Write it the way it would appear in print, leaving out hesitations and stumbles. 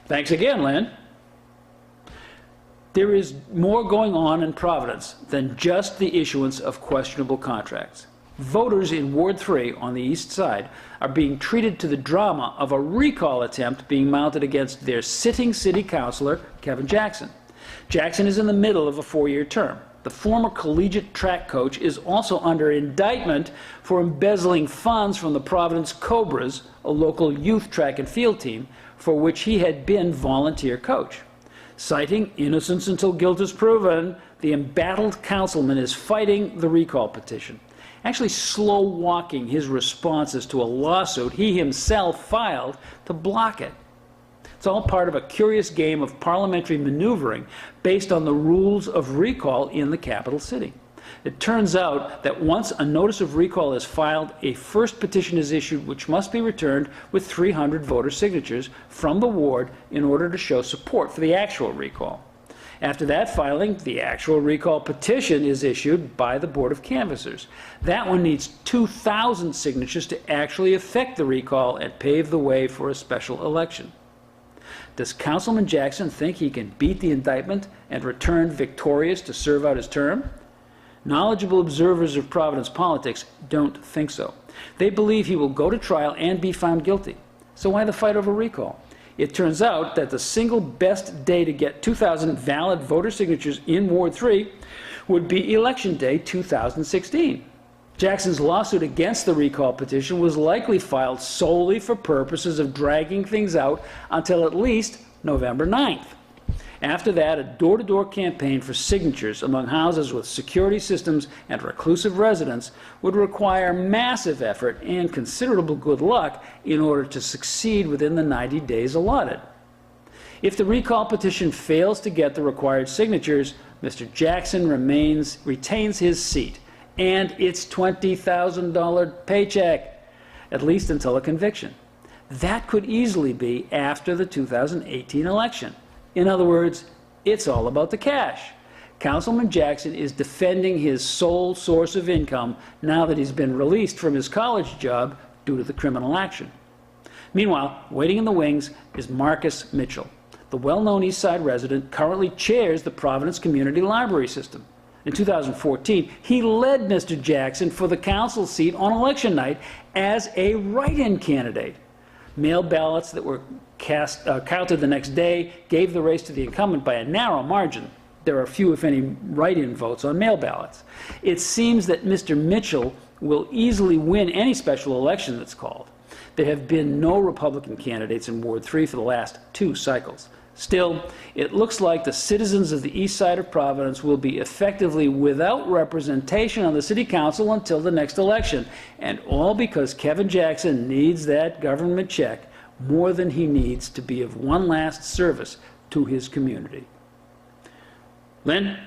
Thanks again, Lynn. There is more going on in Providence than just the issuance of questionable contracts. Voters in Ward 3 on the east side are being treated to the drama of a recall attempt being mounted against their sitting city councilor, Kevin Jackson. Jackson is in the middle of a 4-year term. The former collegiate track coach is also under indictment for embezzling funds from the Providence Cobras, a local youth track and field team, for which he had been volunteer coach. Citing innocence until guilt is proven, the embattled councilman is fighting the recall petition, actually slow-walking his responses to a lawsuit he himself filed to block it. It's all part of a curious game of parliamentary maneuvering based on the rules of recall in the capital city. It turns out that once a notice of recall is filed, a first petition is issued which must be returned with 300 voter signatures from the ward in order to show support for the actual recall. After that filing, the actual recall petition is issued by the Board of Canvassers. That one needs 2,000 signatures to actually effect the recall and pave the way for a special election. Does Councilman Jackson think he can beat the indictment and return victorious to serve out his term? Knowledgeable observers of Providence politics don't think so. They believe he will go to trial and be found guilty. So why the fight over recall? It turns out that the single best day to get 2,000 valid voter signatures in Ward 3 would be Election Day 2016. Jackson's lawsuit against the recall petition was likely filed solely for purposes of dragging things out until at least November 9th. After that, a door-to-door campaign for signatures among houses with security systems and reclusive residents would require massive effort and considerable good luck in order to succeed within the 90 days allotted. If the recall petition fails to get the required signatures, Mr. Jackson retains his seat and its $20,000 paycheck, at least until a conviction. That could easily be after the 2018 election. In other words, it's all about the cash. Councilman Jackson is defending his sole source of income now that he's been released from his college job due to the criminal action. Meanwhile, waiting in the wings is Marcus Mitchell. The well-known East Side resident currently chairs the Providence Community Library System. In 2014, he led Mr. Jackson for the council seat on election night as a write-in candidate. Mail ballots that were counted the next day gave the race to the incumbent by a narrow margin. There are few, if any, write-in votes on mail ballots. It seems that Mr. Mitchell will easily win any special election that's called. There have been no Republican candidates in Ward 3 for the last 2 cycles. Still, it looks like the citizens of the east side of Providence will be effectively without representation on the city council until the next election, and all because Kevin Jackson needs that government check more than he needs to be of one last service to his community. Lynn?